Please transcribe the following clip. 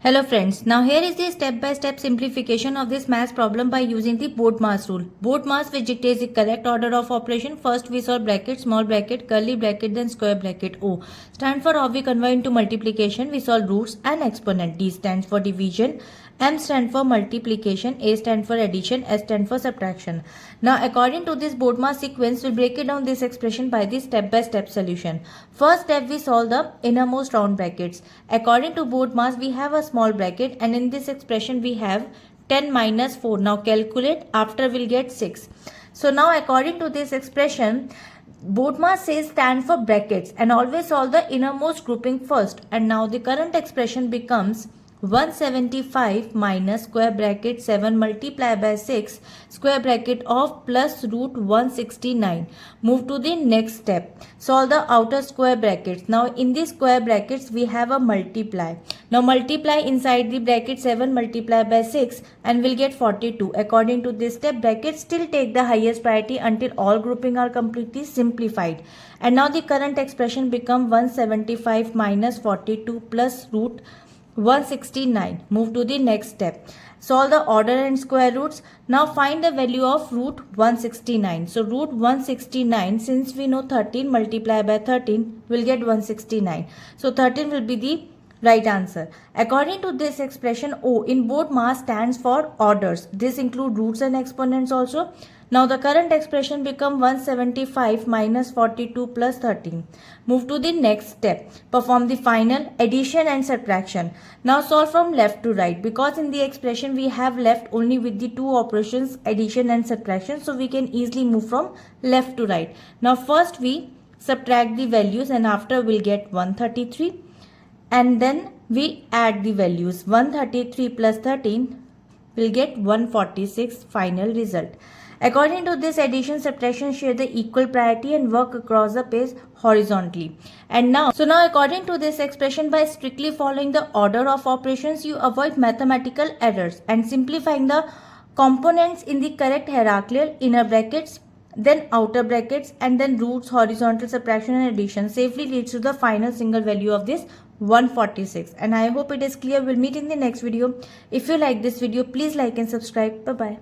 Hello friends, now here is the step-by-step simplification of this math problem by using the Bode-Maas rule. Bode-Maas which dictates the correct order of operation. First we solve bracket, small bracket, curly bracket, then square bracket. O stand for how we convert into multiplication. We solve roots and exponent. D stands for division. M stands for multiplication. A stands for addition. S stands for subtraction. Now according to this Bode-Maas sequence, we'll break it down this expression by the step-by-step solution. First step we solve the innermost round brackets. According to Bode-Maas, we have a small bracket and in this expression we have 10 minus 4. Now calculate, after we'll get 6. So now according to this expression, Bode-Maas says stand for brackets and always solve the innermost grouping first. And now the current expression becomes 175 minus square bracket 7 multiplied by 6 square bracket of plus root 169. Move to the next step. Solve the outer square brackets. Now in these square brackets we have a multiply. Now multiply inside the bracket 7 multiplied by 6 and we'll get 42. According to this step, brackets still take the highest priority until all grouping are completely simplified. And now the current expression become 175 minus 42 plus root 169. Move to the next step. Solve the order and square roots. Now find the value of root 169. So root 169, since we know 13 multiplied by 13 will get 169. So 13 will be the right answer. According to this expression, O in Bode-Maas stands for orders. This include roots and exponents also. Now the current expression become 175 minus 42 plus 13. Move to the next step. Perform the final addition and subtraction. Now solve from left to right, because in the expression we have left only with the two operations addition and subtraction. So we can easily move from left to right. Now first we subtract the values and after we'll get 133. And then we add the values. 133 plus 13 will get 146 final result. According to this, addition subtraction share the equal priority and work across the page horizontally. And now according to this expression, by strictly following the order of operations, you avoid mathematical errors and simplifying the components in the correct hierarchical inner brackets, then outer brackets, and then roots, horizontal subtraction and addition safely leads to the final single value of this 146. And I hope it is clear. We'll meet in the next video. If you like this video, please like and subscribe. Bye bye.